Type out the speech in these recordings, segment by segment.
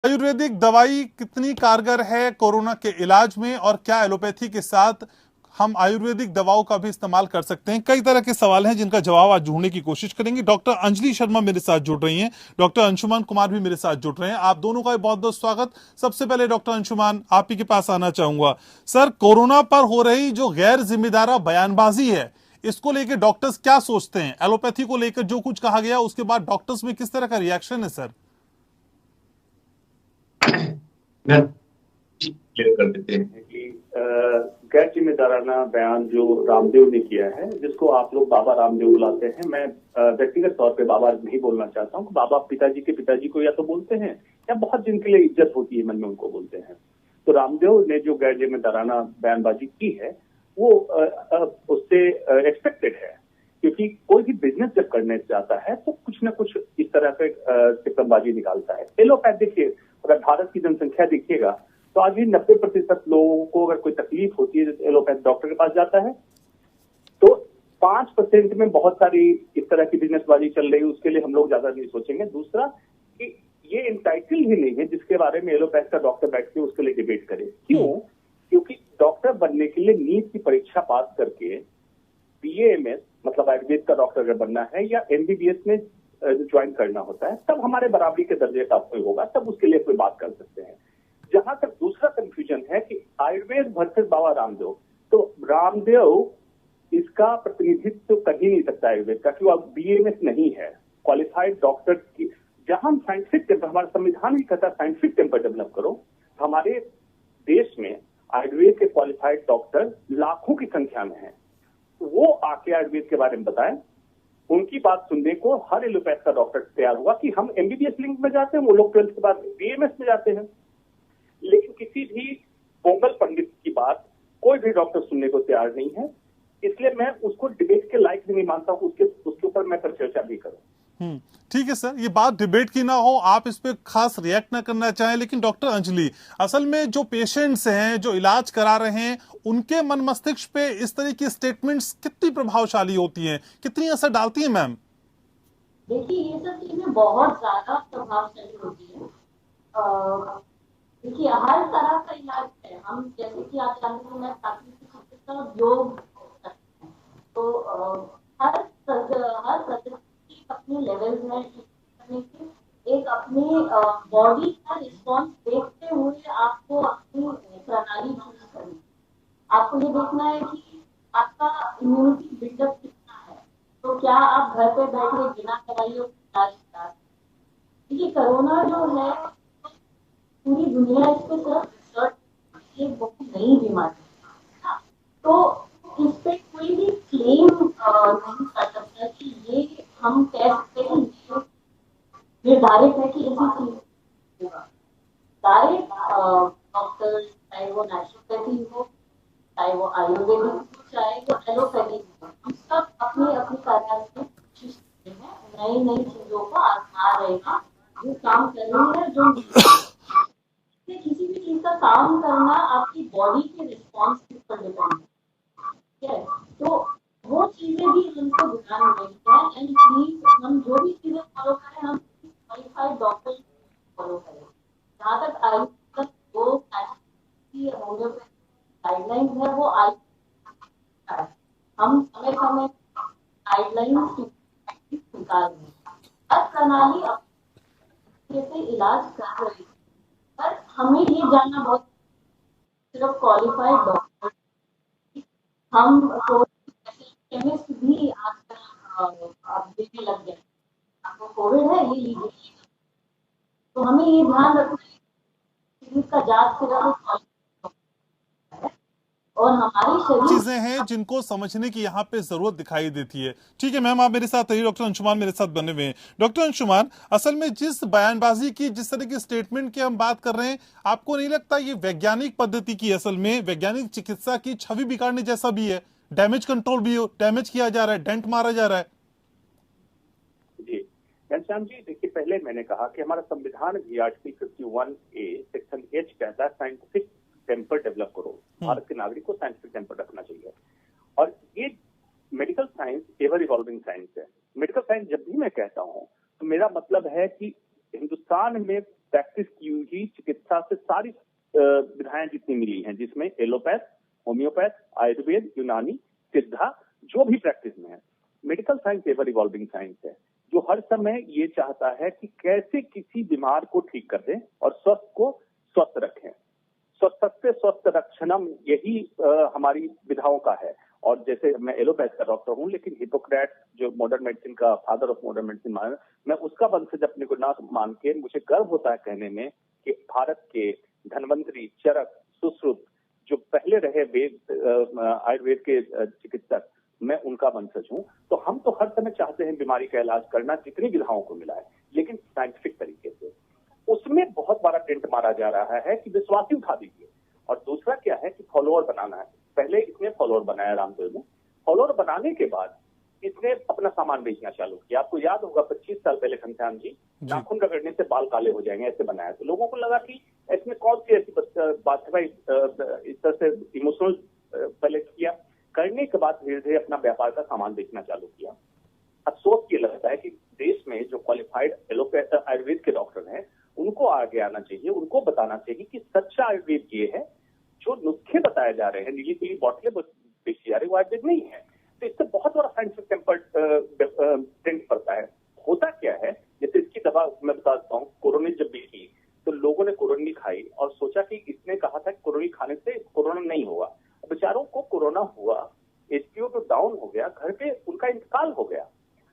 आयुर्वेदिक दवाई कितनी कारगर है कोरोना के इलाज में, और क्या एलोपैथी के साथ हम आयुर्वेदिक दवाओं का भी इस्तेमाल कर सकते हैं? कई तरह के सवाल हैं जिनका जवाब आज ढूंढने की कोशिश करेंगे। डॉक्टर अंजलि शर्मा मेरे साथ जुड़ रही हैं, डॉक्टर अंशुमान कुमार भी मेरे साथ जुड़ रहे हैं। आप दोनों का बहुत बहुत स्वागत। सबसे पहले डॉक्टर अंशुमान, आप ही के पास आना चाहूंगा। सर, कोरोना पर हो रही जो गैर जिम्मेदारा बयानबाजी है, इसको लेकर डॉक्टर्स क्या सोचते हैं? एलोपैथी को लेकर जो कुछ कहा गया उसके बाद डॉक्टर्स में किस तरह का रिएक्शन है सर? क्लियर कर देते हैं कि गैर जिम्मेदाराना बयान जो रामदेव ने किया है, जिसको आप लोग बाबा रामदेव बुलाते हैं, मैं व्यक्तिगत तौर पे बाबा नहीं बोलना चाहता हूँ। बाबा पिताजी के पिताजी को या तो बोलते हैं या बहुत जिनके लिए इज्जत होती है मन में उनको बोलते हैं। तो रामदेव ने जो गैर जिम्मेदाराना बयानबाजी की है वो उससे एक्सपेक्टेड है, क्योंकि कोई भी बिजनेस जब करने जाता है तो कुछ ना कुछ इस तरह से टिप्पणबाजी निकालता है। एलोपैथ देखिए, अगर भारत की जनसंख्या देखिएगा तो आज भी 90% लोगों को अगर कोई तकलीफ होती है तो एलोपैथ डॉक्टर के पास जाता है। तो 5% में बहुत सारी इस तरह की बिजनेसबाजी चल रही है, उसके लिए हम लोग ज्यादा नहीं सोचेंगे। दूसरा कि ये इंटाइटल ही नहीं है जिसके बारे में एलोपैथ का डॉक्टर बैठ के उसके लिए डिबेट करे। क्यों? क्योंकि डॉक्टर बनने के लिए नीट की परीक्षा पास करके बीएएमएस मतलब आयुर्वेद का डॉक्टर अगर बनना है या एमबीबीएस में ज्वाइन करना होता है, तब हमारे बराबरी के दर्जे का कोई होगा, तब उसके लिए कोई बात कर सकते हैं। जहां तक दूसरा कंफ्यूजन है कि आयुर्वेद वर्सेस बाबा रामदेव, तो रामदेव इसका प्रतिनिधित्व तो कर ही नहीं सकता आयुर्वेद का, क्योंकि अब बीएमएस नहीं है क्वालिफाइड डॉक्टर की। जहां हम साइंटिफिक टेम्पर, हमारा संविधान ही कहता है साइंटिफिक टेम्पर डेवलप करो। हमारे देश में आयुर्वेद के क्वालिफाइड डॉक्टर लाखों की संख्या में है। वो आके आयुर्वेद के बारे में बताएं, उनकी बात सुनने को हर एलोपैथ का डॉक्टर तैयार हुआ कि हम एमबीबीएस लिंक में जाते हैं, वो लोग 12th के बाद बीएमएस में जाते हैं। लेकिन किसी भी पोंगल पंडित की बात कोई भी डॉक्टर सुनने को तैयार नहीं है, इसलिए मैं उसको डिबेट के लायक भी नहीं मानता हूं। उसके ऊपर मैं फिर चर्चा भी करूं। ठीक है सर, ये बात डिबेट की ना हो, आप इस पे खास रिएक्ट ना करना चाहें, लेकिन डॉक्टर अंजलि, असल में जो पेशेंट्स हैं, जो इलाज करा रहे हैं, उनके मन मस्तिष्क पे इस तरह की स्टेटमेंट्स कितनी प्रभावशाली होती हैं, कितनी असर डालती हैं मैम? देखिए, ये सब चीजें बहुत ज्यादा प्रभावशाली होती है। देखिए, हर तरह का इलाज है। हम जैसे कि आप जानते हैं, मैं प्राकृतिक चिकित्सा योग करते हैं, तो हर सदस्य की अपनी लेवल है करने की। एक अपनी बॉडी का रिस्पॉन्स देखते हुए आपको अपनी प्रणाली चूज करनी है। आपको ये देखना है कि आपका इम्यूनिटी बिल्डअप कितना है। तो क्या आप घर पे बैठे बिना दवाइयों के इलाज करा सकते हैं? देखिए, कोरोना जो है पूरी दुनिया इस पे सिर्फ रिसर्च, ये बहुत नई बीमारी है ना। तो इस पे कोई भी क्लेम नहीं कर सकता कि ये हम कह सकते हैं ये निर्धारित है कि ऐसी चीज होगा। सारे डॉक्टर, चाहे वो नेचुरोपैथी हो, चाहे वो आयुर्वेदिक हो, चाहे वो एलोपैथिक हो, हम सब अपनी अपनी कार्यालय में कोशिश करते हैं, नई नई चीजों को आजमा रहे हैं, जो काम कर रही है, जो किसी भी चीज का काम करना आपकी बॉडी के रिस्पॉन्स पर डिपेंड है। तो वो चीजें भी हमको ध्यान में रखनी है। एंड प्लीज, हम जो भी चीजें फॉलो करें, हम क्वालिफाइड डॉक्टर फॉलो करें। जहाँ तक आयुष का जो होम्योपैथी गाइडलाइंस है, वो आयुष, हम समय समय गाइडलाइंस निकाल रहे हैं। हर प्रणाली अपने से इलाज कर रही है, पर हमें ये जानना बहुत, सिर्फ क्वालिफाइड डॉक्टर, हम तो केमिस्ट भी आजकल आप देने लग गए। आपको कोविड है, ये लीजिए। तो हमें ये ध्यान रखना है कि इसका जांच सिर्फ और हमारे शरीर चीजें हैं जिनको समझने की यहाँ पे जरूरत दिखाई देती है। ठीक है मैम, आप मेरे साथ रहिए। डॉक्टर अंशुमान मेरे साथ बने हुए हैं। डॉक्टर अंशुमान, असल में जिस बयानबाजी की, जिस तरह की स्टेटमेंट की हम बात कर रहे हैं, आपको नहीं लगता ये वैज्ञानिक पद्धति की, असल में वैज्ञानिक चिकित्सा की छवि बिगाड़ने जैसा भी है? डैमेज कंट्रोल भी हो, डैमेज किया जा रहा है, डेंट मारा जा रहा है। जी घनश्याम जी, देखिए, पहले मैंने कहा कि हमारा संविधान भी आर्टिकल 51A सेक्शन H कहता है साइंटिफिक टेम्पर डेवलप करो। भारत के नागरिक को साइंटिफिक टेम्पर रखना चाहिए। और ये medical science ever evolving science है। मेडिकल साइंस जब भी मैं कहता हूं तो मेरा मतलब है कि हिंदुस्तान में प्रैक्टिस की हुई चिकित्सा से सारी विधाएं जितनी मिली हैं, जिसमें एलोपैथ, होम्योपैथ, आयुर्वेद, यूनानी, सिद्धा, जो भी प्रैक्टिस में है, medical science ever evolving science है, जो हर समय ये चाहता है कि कैसे किसी बीमार को ठीक कर दें और स्वस्थ को स्वस्थ रखें। स्वस्थ स्वस्थ रक्षणम, यही हमारी विधाओं का है। और जैसे मैं एलोपैथ का डॉक्टर हूं, लेकिन हिपोक्रेट जो मॉडर्न मेडिसिन का फादर ऑफ मॉडर्न मेडिसिन माना, मैं उसका वंशज अपने को ना मान के मुझे गर्व होता है कहने में कि भारत के धन्वंतरी, चरक, सुश्रुत जो पहले रहे वेद आयुर्वेद के चिकित्सक, मैं उनका वंशज हूं। तो हम तो हर समय चाहते हैं बीमारी का इलाज करना जितनी विधाओं को मिला है, लेकिन साइंटिफिक तरीके से। उसमें बहुत बड़ा टेंट मारा जा रहा है कि विश्वासी उठा दीजिए। और दूसरा क्या है कि फॉलोअर बनाना है। पहले इसने फॉलोअर बनाया रामदेव ने, फॉलोअर बनाने के बाद इसने अपना सामान बेचना चालू किया। आपको याद होगा 25 साल पहले घनश्याम जी, नाखून रगड़ने से बाल काले हो जाएंगे ऐसे बनाया, तो लोगों को लगा कि इसमें कौन सी ऐसी बात है भाई, इस तरह से इमोशनल पहले किया। करने के बाद धीरे धीरे अपना व्यापार का सामान बेचना चालू किया। अफसोस ये लगता है कि देश में जो क्वालिफाइड एलोपैथ आयुर्वेद के डॉक्टर हैं, उनको आगे आना चाहिए, उनको बताना चाहिए कि सच्चा आयुर्वेद ये है, जो नुस्खे बताए जा रहे हैं, नीली पीली बोतलें बेची जा रही, वो आयुर्वेद नहीं है। तो इससे बहुत बड़ा साइंटिफिक टेम्पर पड़ता है। होता क्या है, जैसे इसकी दवा मैं बताता हूँ, कोरोना जब भी की तो लोगों ने कोरोना खाई और सोचा कि इसने कहा था कि कोरोना खाने से कोरोना नहीं होगा। बेचारों को कोरोना हुआ, एचपीओ तो डाउन हो गया, घर पे उनका इंतकाल हो गया।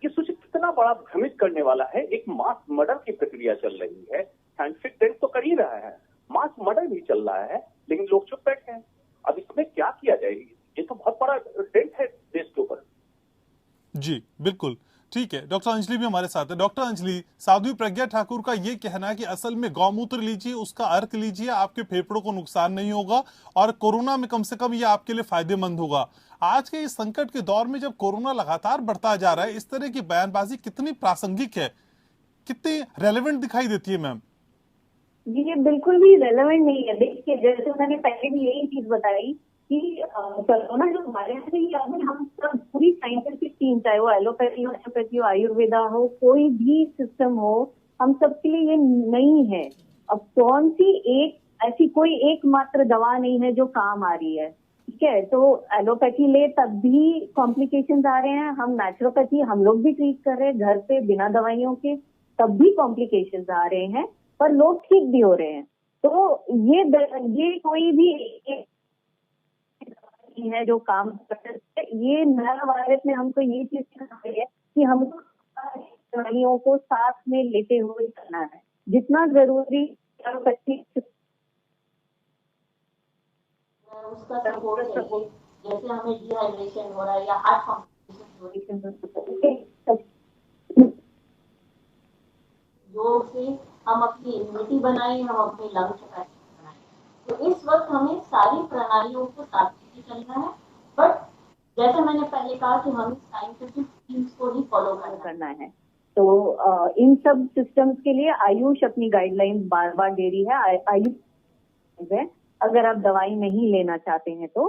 ये सोचिए कितना बड़ा भ्रमित करने वाला है। एक मास मर्डर की प्रक्रिया चल रही है, साइंटिफिक टेस्ट तो कर ही रहा है, मास मर्डर भी चल रहा है, लेकिन लोग चुप बैठे हैं। अब इसमें क्या किया जाएगी? ये तो बहुत बड़ा टेंट है देश के ऊपर। जी बिल्कुल ठीक है। डॉक्टर अंजलि भी हमारे साथ है। डॉक्टर अंजलि, साध्वी प्रज्ञा ठाकुर का ये कहना है कि असल में गौमूत्र लीजिए, उसका अर्क लीजिए, आपके फेफड़ों को नुकसान नहीं होगा और कोरोना में कम से कम ये आपके लिए फायदेमंद होगा। आज के इस संकट के दौर में जब कोरोना लगातार बढ़ता जा रहा है, इस तरह की बयानबाजी कितनी प्रासंगिक है, कितनी रेलेवेंट दिखाई देती है मैम? ये बिल्कुल भी रेलेवेंट नहीं है। देखिए, जैसे मैंने पहले भी यही चीज बताई कि कोरोना जो हमारे यहाँ से अभी हम सब पूरी साइंटिफिक टीम, चाहे वो एलोपैथी हो, होम्योपैथी हो, आयुर्वेदा हो, कोई भी सिस्टम हो, हम सबके लिए ये नहीं है। अब कौन सी एक ऐसी कोई एकमात्र दवा नहीं है जो काम आ रही है, ठीक है? तो एलोपैथी ले तब भी कॉम्प्लिकेशंस आ रहे हैं, हम नेचुरोपैथी हम लोग भी ट्रीट कर रहे हैं घर पे बिना दवाइयों के, तब भी कॉम्प्लिकेशंस आ रहे हैं, पर लोग ठीक भी हो रहे हैं। तो ये कोई भी है जो काम करते हैं। ये नया वायरस ने हमको ये चीज सिखाई है कि हमको दवाइयों को साथ में लेते हुए करना है, जितना जरूरी उसका सपोर्ट चाहिए। जैसे हमें डिहाइड्रेशन हो रहा है या हार्ट कॉम्प्लिकेशन हो रही है, योग से हम अपनी इम्यूनिटी बनाएं, हम अपनी लंग्स कैपेसिटी बनाएं। तो इस वक्त हमें सारी प्रणालियों को साथ में चलना है, बट जैसे मैंने पहले कहा कि हमें साइंटिफिक टीम्स को ही फॉलो करना है। तो इन सब सिस्टम्स के लिए आयुष अपनी गाइडलाइंस बार बार दे रही है। आयुष है, अगर आप दवाई नहीं लेना चाहते हैं तो।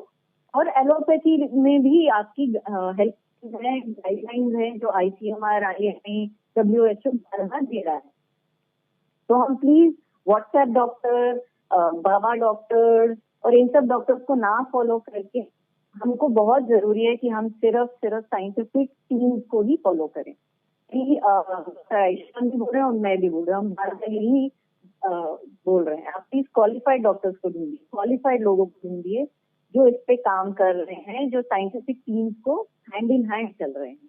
और एलोपैथी में भी आपकी हेल्थ गाइडलाइंस है जो ICMR, IMA, WHO बार बार दे रहा है। तो हम please WhatsApp doctor, Baba doctors और इन सब डॉक्टर्स को ना फॉलो करके, हमको बहुत जरूरी है कि हम सिर्फ साइंटिफिक टीम्स को ही फॉलो करें। आयुष्मान भी बोल रहे हैं और मैं भी बोल रहा हूँ, हम बार बार यही बोल रहे हैं, आप प्लीज क्वालिफाइड डॉक्टर्स को ढूंढिए, क्वालिफाइड लोगों को ढूंढिए जो इस पे काम कर रहे हैं, जो साइंटिफिक टीम्स को हैंड इन हैंड चल रहे हैं।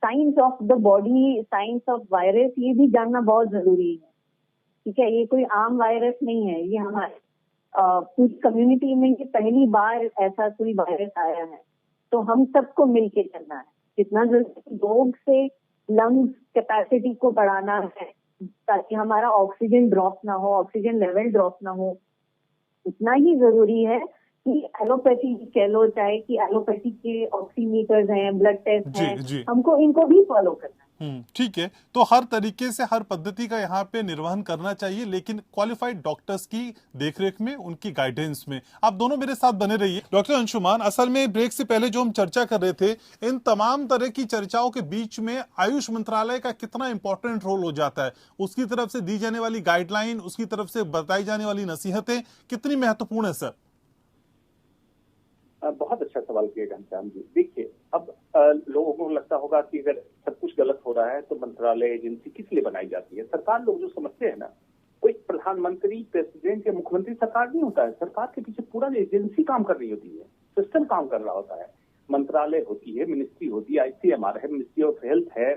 Science of the body, science of virus, ये भी जानना बहुत जरूरी है, ठीक है? ये कोई आम वायरस नहीं है, ये हमारे पूरी कम्युनिटी में ये पहली बार ऐसा कोई वायरस आया है। तो हम सबको मिलके चलना है, जितना जरूरी योग से लंग्स कैपेसिटी को बढ़ाना है ताकि हमारा ऑक्सीजन ड्रॉप ना हो, ऑक्सीजन लेवल ड्रॉप ना हो, उतना ही जरूरी है कि एलोपैथी कह लो, चाहे कि एलोपैथी के ऑक्सीमीटर्स हैं, ब्लड टेस्ट हैं, हमको इनको भी फॉलो करना है। ठीक है। तो हर तरीके से हर पद्धति का यहाँ पे निर्वहन करना चाहिए, लेकिन क्वालिफाइड डॉक्टर्स की देखरेख में, उनकी गाइडेंस में। आप दोनों मेरे साथ बने रहिए। डॉक्टर अंशुमान, असल में ब्रेक से पहले जो हम चर्चा कर रहे थे, इन तमाम तरह की चर्चाओं के बीच में आयुष मंत्रालय का कितना इंपॉर्टेंट रोल हो जाता है, उसकी तरफ से दी जाने वाली गाइडलाइन, उसकी तरफ से बताई जाने वाली नसीहतें कितनी महत्वपूर्ण है सर? बहुत अच्छा सवाल किया घनश्याम जी। देखिए, अब लोगों को लगता होगा कि अगर सब कुछ गलत हो रहा है तो मंत्रालय, एजेंसी किस लिए बनाई जाती है। सरकार लोग जो समझते हैं ना, कोई प्रधानमंत्री, प्रेसिडेंट या मुख्यमंत्री सरकार नहीं होता है। सरकार के पीछे पूरा एजेंसी काम कर रही होती है, सिस्टम काम कर रहा होता है। मंत्रालय होती है, मिनिस्ट्री होती है, ICMR है, मिनिस्ट्री ऑफ हेल्थ है।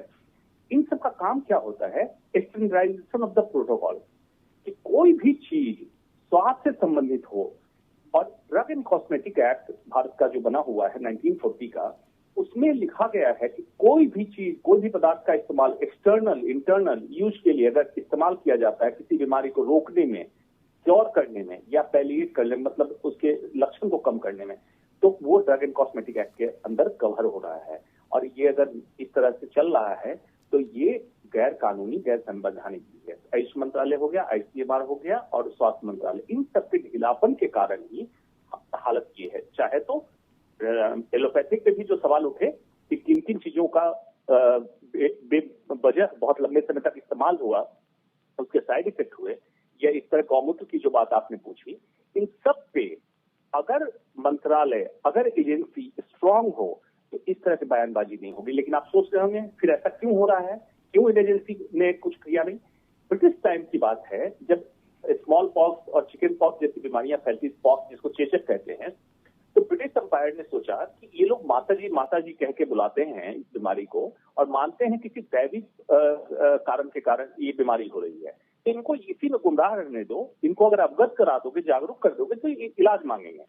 इन सब का काम क्या होता है? स्टैंडर्डाइजेशन ऑफ द प्रोटोकॉल, कि कोई भी चीज स्वास्थ्य से संबंधित हो। और drug and cosmetic act Bharat का जो बना हुआ है 1940 का, उसमें लिखा गया है कि कोई भी चीज, कोई भी पदार्थ का इस्तेमाल एक्सटर्नल, इंटरनल यूज के लिए अगर इस्तेमाल किया जाता है किसी बीमारी को रोकने में, क्योर करने में या पैलिएट करने में, मतलब उसके लक्षण को कम करने में, तो वो ड्रग एंड कॉस्मेटिक एक्ट के अंदर कवर हो रहा है। और ये अगर इस तरह से चल रहा है तो ये गैर कानूनी, गैर संवैधानिक है। आयुष मंत्रालय हो गया, ICMR हो गया और स्वास्थ्य मंत्रालय, इन सबके ढीलापन के कारण ही हालत ये है। चाहे तो एलोपैथिक पे भी जो सवाल उठे कि किन किन चीजों का बेवजह बहुत लंबे समय तक इस्तेमाल हुआ, उसके साइड इफेक्ट हुए, या इस तरह गौमूत्र की जो बात आपने पूछी, इन सब पे अगर मंत्रालय, अगर एजेंसी स्ट्रांग हो तो इस तरह की बयानबाजी नहीं होगी। लेकिन आप सोच रहे होंगे फिर ऐसा क्यों हो रहा है, क्यों इन एजेंसी ने कुछ किया नहीं। ब्रिटिश टाइम की बात है, जब स्मॉल पॉक्स और चिकन पॉक्स जैसी बीमारियां फैलती, पॉक्स जिसको चेचक कहते हैं, तो ब्रिटिश एम्पायर ने सोचा कि ये लोग माता जी कह के बुलाते हैं इस बीमारी को और मानते हैं किसी दैविक कारण के कारण ये बीमारी हो रही है, तो इनको इसी में गुमराह रहने दो। इनको अगर अवगत करा दोगे, जागरूक कर दोगे, तो ये इलाज मांगेंगे।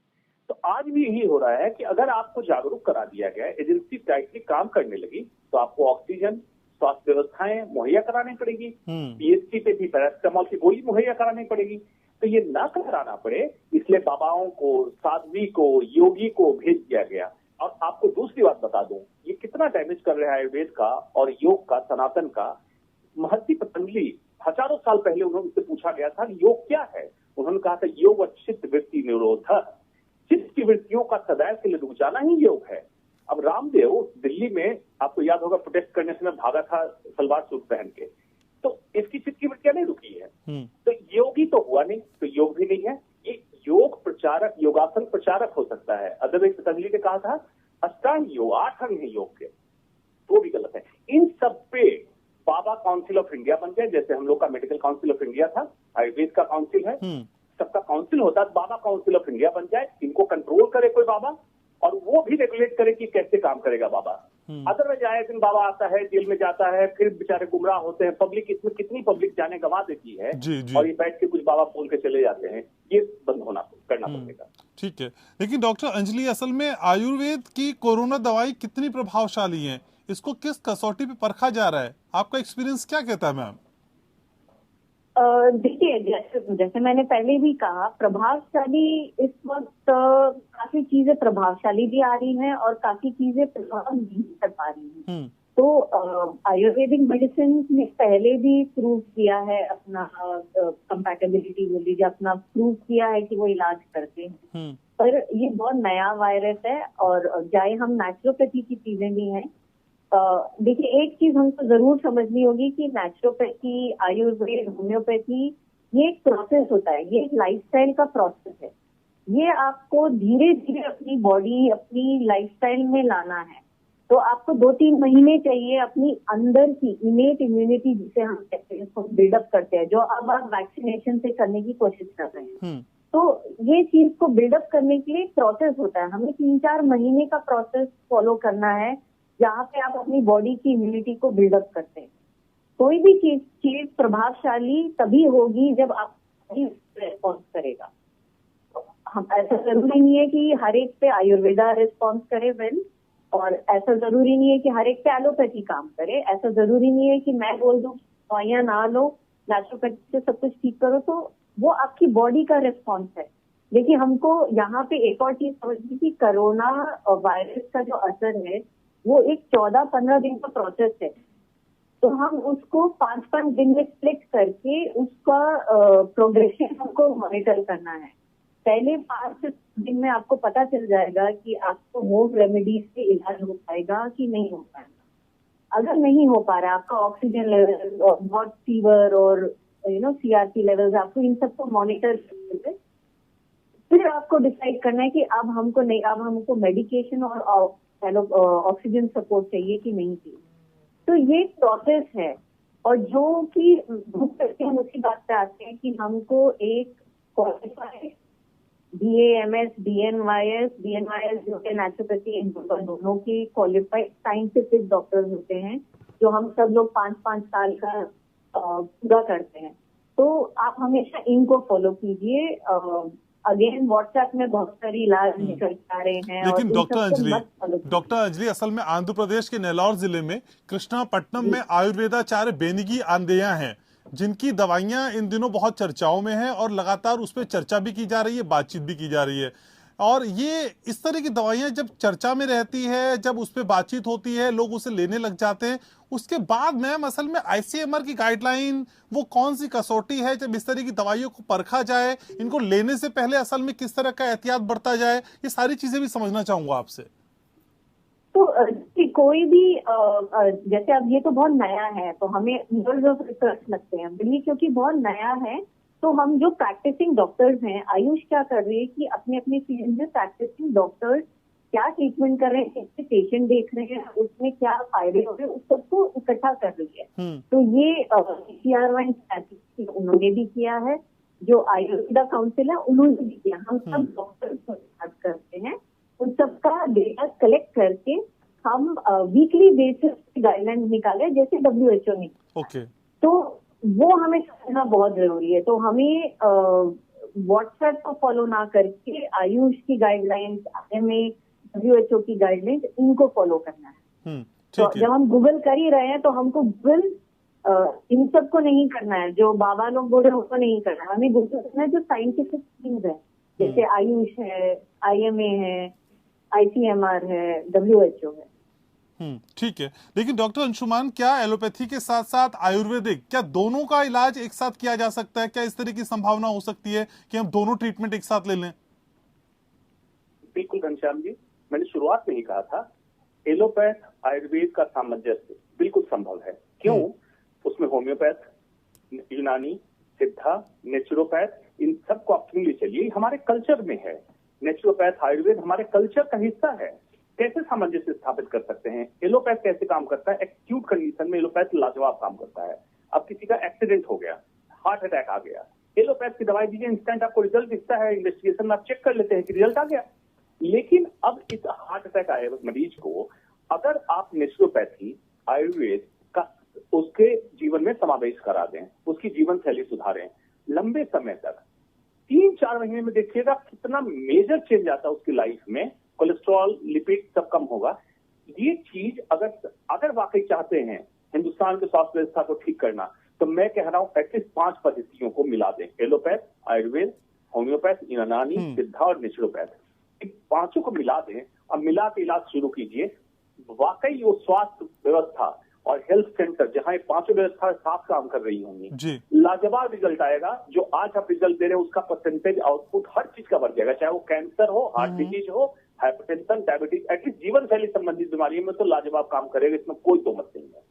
तो आज भी यही हो रहा है कि अगर आपको जागरूक करा दिया गया, एजेंसी टाइटली काम करने लगी, तो आपको ऑक्सीजन, स्वास्थ्य व्यवस्थाएं मुहैया करानी पड़ेगी, PHC पे भी पैरासिटामोल की गोली मुहैया करानी पड़ेगी। तो ये ना कराना पड़े, इसलिए बाबाओं को, साध्वी को, योगी को भेज दिया गया। और आपको दूसरी बात बता दूं, ये कितना डैमेज कर रहा है आयुर्वेद का और योग का, सनातन का। महर्षि पतंजलि, हजारों साल पहले उनसे पूछा गया था योग क्या है, उन्होंने कहा था योग चित्त वृत्ति निरोध, चित्त की वृत्तियों का सदैव के लिए रुक जाना ही योग है। अब रामदेव दिल्ली में, आपको याद होगा, प्रोटेस्ट करने से मैं भागा था सलवार सूट पहन के, तो इसकी चित्त की वृत्तियां नहीं रुकी है। तो योगी तो हुआ नहीं, तो योग भी नहीं है। ये योग प्रचारक, योगासन प्रचारक हो सकता है। अदरवाइज पतंजलि ने कहा था अष्टांग योग, 8 अंग है योग के, वो भी गलत है। इन सब पे बाबा काउंसिल ऑफ इंडिया बन गया, जैसे हम लोग का मेडिकल काउंसिल ऑफ इंडिया था, आयुर्वेद का काउंसिल है, सबका काउंसिल होता है, बाबा काउंसिल ऑफ इंडिया बन जाए। इनको कंट्रोल करे कोई बाबा, और वो भी रेगुलेट करे कि कैसे काम करेगा बाबा। अदरवाइज आए दिन बाबा आता है, जेल में जाता है, फिर बेचारे गुमराह होते हैं, पब्लिक, इसमें कितनी पब्लिक जाने गंवा देती है, और ये बैठ के कुछ बाबा बोल के चले जाते हैं। ये बंद करना पड़ेगा। ठीक है, लेकिन डॉक्टर अंजलि, असल में आयुर्वेद की कोरोना दवाई कितनी प्रभावशाली है, इसको किस कसौटी पे परखा जा रहा है? आपका एक्सपीरियंस क्या कहता है मैम? देखिए, जैसे मैंने पहले भी कहा, प्रभावशाली इस वक्त काफी चीजें प्रभावशाली भी आ रही हैं और काफी चीजें प्रभाव नहीं कर पा रही हैं। तो आयुर्वेदिक मेडिसिन ने पहले भी प्रूव किया है अपना कंपैटिबिलिटी, बोल लीजिए, अपना प्रूव किया है कि वो इलाज करते हैं। पर ये बहुत नया वायरस है, और चाहे हम नेचुरोपैथी की चीजें भी हैं। देखिए, एक चीज हमको जरूर समझनी होगी कि नेचुरोपैथी, आयुर्वेद, होम्योपैथी, ये एक प्रोसेस होता है, ये एक लाइफस्टाइल का प्रोसेस है। ये आपको धीरे धीरे अपनी बॉडी, अपनी लाइफस्टाइल में लाना है। तो आपको 2-3 महीने चाहिए अपनी अंदर की इनेट इम्यूनिटी, जिसे हम कहते हैं, इसको बिल्डअप करते हैं, जो अब आप वैक्सीनेशन से करने की कोशिश कर रहे हैं। तो ये चीज को बिल्डअप करने के लिए प्रोसेस होता है, हमें 3-4 महीने का प्रोसेस फॉलो करना है, जहाँ पे आप अपनी बॉडी की इम्यूनिटी को बिल्डअप करते हैं। कोई भी चीज प्रभावशाली तभी होगी जब आप रिस्पॉन्स करेगा। हम, ऐसा जरूरी नहीं है कि हर एक पे आयुर्वेदा रिस्पॉन्स करे वेल, और ऐसा जरूरी नहीं है कि हर एक पे एलोपैथी काम करे। ऐसा जरूरी नहीं है कि मैं बोल दूं दवाइयां ना लो, नेचुरोपैथी से सब कुछ ठीक करो, तो वो आपकी बॉडी का रिस्पॉन्स है। देखिए, हमको यहाँ पे एक और चीज समझनी कि कोरोना वायरस का जो असर है वो एक 14-15 दिन का प्रोसेस है। तो हम उसको 5-5 दिन में स्प्लिट करके उसका प्रोग्रेशन हमको मॉनिटर करना है। पहले 5 दिन में आपको पता चल जाएगा कि आपको होम रेमेडीज से इलाज हो पाएगा कि नहीं हो पाएगा। अगर नहीं हो पा रहा, आपका ऑक्सीजन लेवल और बहुत फीवर और CRP लेवल्स, आपको इन सबको मॉनिटर करके फिर आपको डिसाइड करना है कि अब हमको मेडिकेशन और ऑक्सीजन सपोर्ट चाहिए कि नहीं चाहिए। तो ये प्रोसेस है। और जो कि हम उसी बात पे आते हैं कि हमको एक क्वालिफाइड BAMS, DNYS जो है नेचुरोपैथी, इन दोनों के क्वालिफाइड साइंटिफिक डॉक्टर्स होते हैं, जो हम सब लोग 5-5 साल का पूरा करते हैं। तो आप हमेशा इनको फॉलो कीजिए। अगेन व्हाट्सएप में बहुत सारी इलाज निकल आ रहे हैं। लेकिन और डॉक्टर अंजलि असल में आंध्र प्रदेश के नेल्लौर जिले में कृष्णापट्टनम में आयुर्वेदाचार्य बेनिगी आंदेया हैं, जिनकी दवाइयां इन दिनों बहुत चर्चाओं में हैं और लगातार उस पर चर्चा भी की जा रही है, बातचीत भी की जा रही है। और ये इस तरह की दवाइयां जब चर्चा में रहती है, जब उस पर बातचीत होती है, लोग उसे लेने लग जाते हैं, उसके बाद मैम असल में ICMR की गाइडलाइन वो कौन सी कसौटी है जब इस तरह की दवाइयों को परखा जाए, इनको लेने से पहले असल में किस तरह का एहतियात बरता जाए, ये सारी चीजें भी समझना चाहूंगा आपसे। तो कोई भी जैसे अब ये तो बहुत नया है, तो हमें ईयर्स ऑफ रिसर्च लगते हैं बिल्ली, क्योंकि बहुत नया है। तो हम जो प्रैक्टिसिंग डॉक्टर्स हैं, आयुष क्या कर रही है कि अपने अपने फील्ड में प्रैक्टिसिंग डॉक्टर्स क्या ट्रीटमेंट कर रहे हैं, कितने पेशेंट देख रहे हैं, उसमें क्या फायदे हो रहे हैं, उस सबको इकट्ठा कर रही है। तो ये CR1 उन्होंने भी किया है, जो आयुर्वेदा काउंसिल है उन्होंने भी किया। हम सब डॉक्टर्स को बात करते हैं, उन सबका डेटा कलेक्ट करके हम वीकली बेसिस गाइडलाइंस निकाले, जैसे WHO ने। ओके। तो वो हमें समझना बहुत जरूरी है। तो हमें व्हाट्सएप को फॉलो ना करके आयुष की गाइडलाइंस, IMA, WHO की गाइडलाइंस, इनको फॉलो करना है। तो जब हम गूगल कर ही रहे हैं तो हमको गूगल इन सबको नहीं करना है, जो बाबा लोग बोल रहे हैं उसको नहीं करना है। हमें गूगल करना है जो साइंटिफिक थिंग्स है, जैसे आयुष है, IMA है, ICMR है, WHO है। ठीक है। लेकिन डॉक्टर अंशुमान, क्या एलोपैथी के साथ साथ आयुर्वेदिक, क्या दोनों का इलाज एक साथ किया जा सकता है? क्या इस तरह की संभावना हो सकती है कि हम दोनों ट्रीटमेंट एक साथ ले लें? बिल्कुल घनश्याम जी, मैंने शुरुआत में ही कहा था, एलोपैथ आयुर्वेद का सामंजस्य बिल्कुल संभव है। क्यों? उसमें होम्योपैथ, यूनानी, सिद्धा, नेचुरोपैथ, इन सबको आप सुन लीजिए, चलिए हमारे कल्चर में है। नेचुरोपैथ आयुर्वेद हमारे कल्चर का हिस्सा है। कैसे सामंजस्य स्थापित कर सकते हैं? एलोपैथ कैसे काम करता है? एक्यूट कंडीशन में एलोपैथ लाजवाब काम करता है। अब किसी का एक्सीडेंट हो गया, हार्ट अटैक आ गया, एलोपैथ की दवाई दीजिए, इंस्टेंट आपको रिजल्ट दिखता है, इन्वेस्टिगेशन में आप चेक कर लेते हैं कि रिजल्ट आ गया। लेकिन अब इस हार्ट अटैक आए मरीज को अगर आप नेचुरोपैथी आयुर्वेद का उसके जीवन में समावेश करा दें, उसकी जीवन शैली सुधारें, लंबे समय तक 3-4 महीने में देखिएगा कितना मेजर चेंज आता है उसकी लाइफ में। कोलेस्ट्रॉल, लिपिड सब कम होगा। ये चीज अगर वाकई चाहते हैं हिंदुस्तान के स्वास्थ्य व्यवस्था को ठीक करना, तो मैं कह रहा हूं एटलीस्ट 5 पद्धतियों को मिला दें, एलोपैथ, आयुर्वेद, होम्योपैथ, यूनानी, सिद्धा और नेचुरोपैथ। इन 5 को मिला दें और मिला के इलाज शुरू कीजिए। वाकई वो स्वास्थ्य व्यवस्था और हेल्थ सेंटर जहां ये 5 व्यवस्था साफ काम कर रही होंगी, लाजवाब रिजल्ट आएगा। जो आज आप रिजल्ट दे रहे हैं उसका परसेंटेज, आउटपुट हर चीज का बढ़ जाएगा, चाहे वो कैंसर हो, हार्ट डिजीज हो, हाइपरटेंशन, डायबिटीज, एटलीस्ट जीवन शैली संबंधित बीमारियों में तो लाजवाब काम करेगा, इसमें कोई दो मत नहीं है।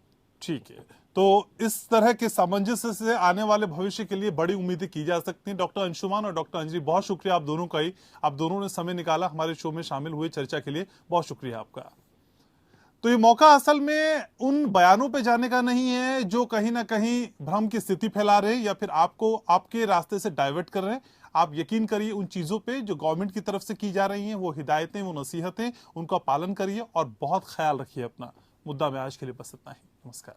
ठीक है, तो इस तरह के सामंजस्य से आने वाले भविष्य के लिए बड़ी उम्मीदें की जा सकती हैं। डॉक्टर अंशुमान और डॉक्टर अंजलि, बहुत शुक्रिया आप दोनों का ही, आप दोनों ने समय निकाला हमारे शो में शामिल हुए चर्चा के लिए, बहुत शुक्रिया आपका। तो ये मौका असल में उन बयानों पे जाने का नहीं है जो कहीं ना कहीं भ्रम की स्थिति फैला रहे हैं या फिर आपको आपके रास्ते से डाइवर्ट कर रहे हैं। आप यकीन करिए उन चीजों पे जो गवर्नमेंट की तरफ से की जा रही हैं, वो हिदायतें, वो नसीहतें, उनका पालन करिए और बहुत ख्याल रखिए अपना। मुद्दा में आज के लिए बस इतना ही। नमस्कार।